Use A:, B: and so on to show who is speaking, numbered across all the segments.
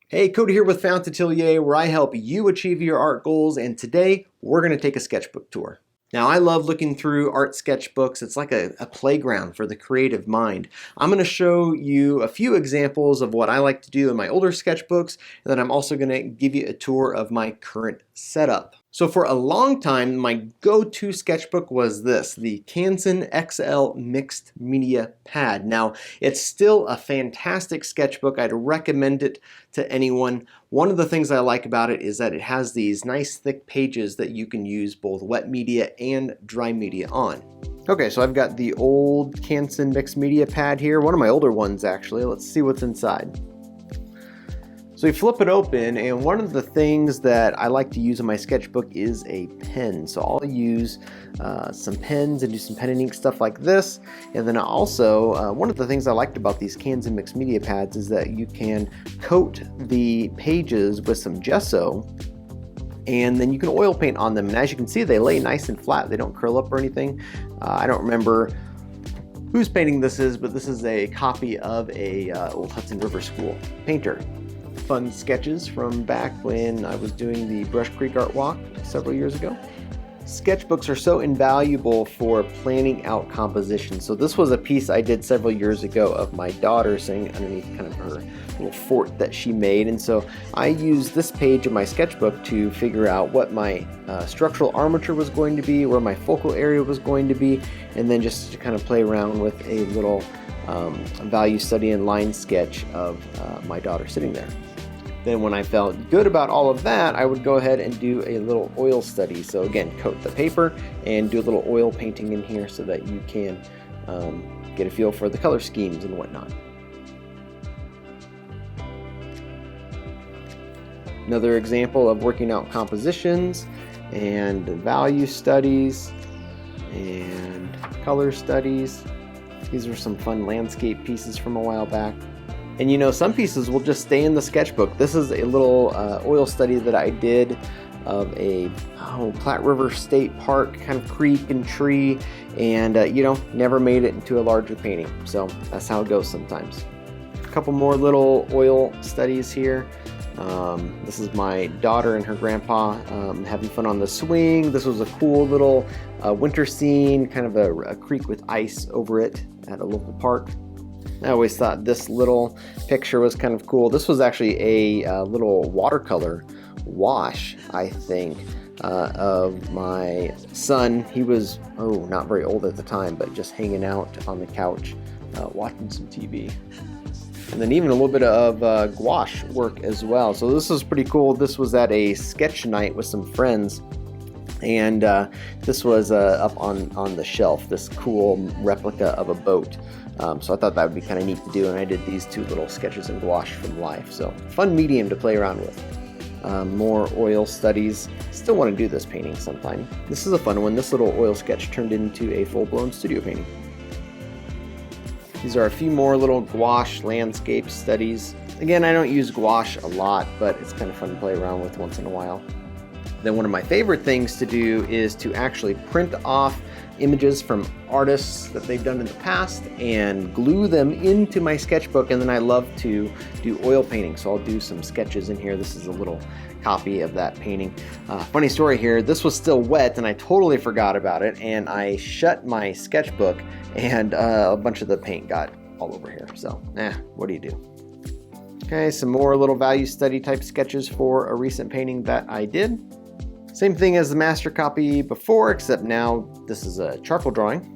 A: Hey, Cody here with Fountain Atelier, where I help you achieve your art goals, and today we're going to take a sketchbook tour. Now, I love looking through art sketchbooks. It's like a playground for the creative mind. I'm going to show you a few examples of what I like to do in my older sketchbooks, and then I'm also going to give you a tour of my current setup. So for a long time, my go-to sketchbook was this, the Canson XL Mixed Media Pad. Now, it's still a fantastic sketchbook. I'd recommend it to anyone. One of the things I like about it is that it has these nice thick pages that you can use both wet media and dry media on. Okay, so I've got the old Canson Mixed Media Pad here, one of my older ones actually. Let's see what's inside. So you flip it open, and one of the things that I like to use in my sketchbook is a pen. So I'll use some pens and do some pen and ink stuff like this. And then also, one of the things I liked about these Canson Mixed Media Pads is that you can coat the pages with some gesso, and then you can oil paint on them. And as you can see, they lay nice and flat. They don't curl up or anything. I don't remember whose painting this is, but this is a copy of a old Hudson River School painter. Fun sketches from back when I was doing the Brush Creek Art Walk several years ago. Sketchbooks are so invaluable for planning out composition. So this was a piece I did several years ago of my daughter sitting underneath kind of her little fort that she made. And so I used this page of my sketchbook to figure out what my structural armature was going to be, where my focal area was going to be, and then just to kind of play around with a little value study and line sketch of my daughter sitting there. Then when I felt good about all of that, I would go ahead and do a little oil study. So again, coat the paper and do a little oil painting in here so that you can get a feel for the color schemes and whatnot. Another example of working out compositions and value studies and color studies. These are some fun landscape pieces from a while back. And you know, some pieces will just stay in the sketchbook. This is a little oil study that I did of a Platte River State Park kind of creek and tree, and you know, never made it into a larger painting. So that's how it goes sometimes. A couple more little oil studies here. This is my daughter and her grandpa having fun on the swing. This was a cool little winter scene, kind of a creek with ice over it at a local park. I always thought this little picture was kind of cool. This was actually a little watercolor wash, I think, of my son. He was, not very old at the time, but just hanging out on the couch, watching some TV. And then even a little bit of gouache work as well. So this was pretty cool. This was at a sketch night with some friends. And this was up on the shelf, this cool replica of a boat. So I thought that would be kind of neat to do, and I did these two little sketches in gouache from life. So fun medium to play around with. More oil studies. Still want to do this painting sometime. This is a fun one. This little oil sketch turned into a full-blown studio painting. These are a few more little gouache landscape studies. Again, I don't use gouache a lot, but it's kind of fun to play around with once in a while. Then one of my favorite things to do is to actually print off images from artists that they've done in the past and glue them into my sketchbook, and then I love to do oil painting, so I'll do some sketches in here. This is a little copy of that painting. Funny story here, this was still wet and I totally forgot about it, and I shut my sketchbook and a bunch of the paint got all over here, so what do you do? Okay, some more little value study type sketches for a recent painting that I did. Same thing as the master copy before, except now this is a charcoal drawing.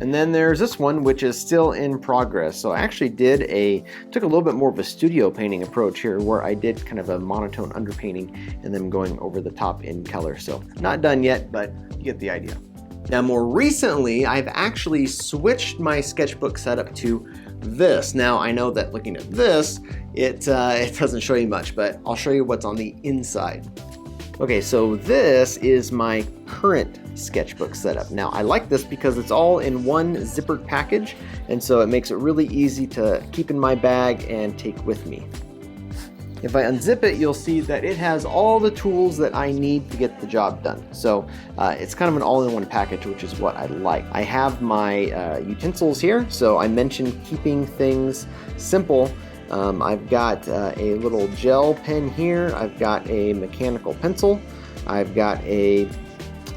A: And then there's this one, which is still in progress. So I actually took a little bit more of a studio painting approach here, where I did kind of a monotone underpainting and then going over the top in color. So not done yet, but you get the idea. Now more recently, I've actually switched my sketchbook setup to this. Now I know that looking at this, it doesn't show you much, but I'll show you what's on the inside. Okay, so this is my current sketchbook setup. Now I like this because it's all in one zippered package, and so it makes it really easy to keep in my bag and take with me. If I unzip it, you'll see that it has all the tools that I need to get the job done. So it's kind of an all-in-one package, which is what I like. I have my utensils here, so I mentioned keeping things simple. I've got a little gel pen here. I've got a mechanical pencil. I've got a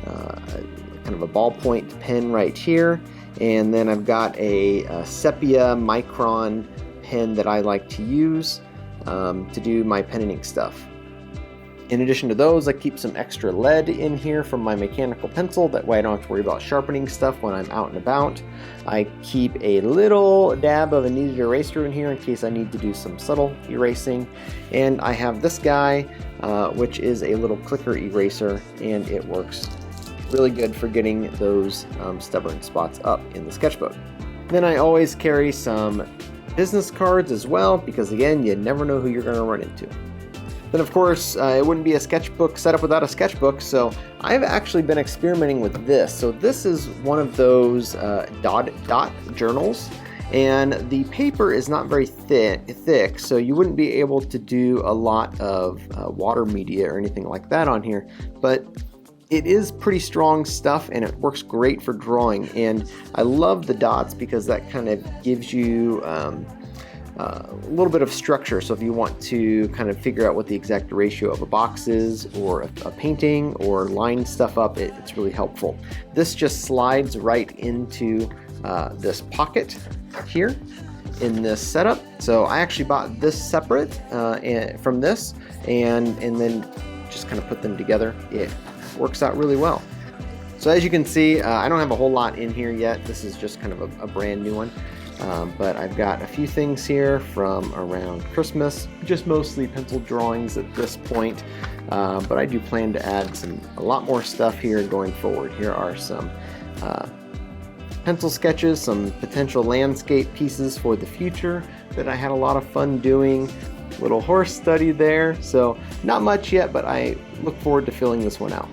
A: kind of a ballpoint pen right here. And then I've got a sepia micron pen that I like to use to do my pen and ink stuff. In addition to those, I keep some extra lead in here from my mechanical pencil. That way I don't have to worry about sharpening stuff when I'm out and about. I keep a little dab of a kneaded eraser in here in case I need to do some subtle erasing. And I have this guy, which is a little clicker eraser, and it works really good for getting those stubborn spots up in the sketchbook. Then I always carry some business cards as well, because again, you never know who you're going to run into. Then of course, it wouldn't be a sketchbook setup without a sketchbook, so I've actually been experimenting with this. So this is one of those dot journals, and the paper is not very thick, so you wouldn't be able to do a lot of water media or anything like that on here, but it is pretty strong stuff and it works great for drawing. And I love the dots because that kind of gives you a little bit of structure. So if you want to kind of figure out what the exact ratio of a box is, or a painting, or line stuff up, it's really helpful. This just slides right into this pocket here in this setup. So I actually bought this separate from this, and then just kind of put them together. It works out really well. So as you can see, I don't have a whole lot in here yet. This is just kind of a brand new one. But I've got a few things here from around Christmas, just mostly pencil drawings at this point, but I do plan to add a lot more stuff here going forward. Here are some pencil sketches, some potential landscape pieces for the future that I had a lot of fun doing. Little horse study there, so not much yet, but I look forward to filling this one out.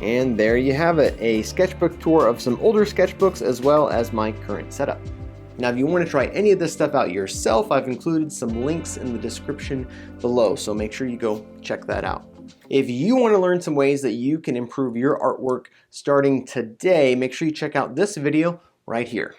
A: And there you have it, a sketchbook tour of some older sketchbooks as well as my current setup. Now, if you want to try any of this stuff out yourself, I've included some links in the description below, so make sure you go check that out. If you want to learn some ways that you can improve your artwork starting today, make sure you check out this video right here.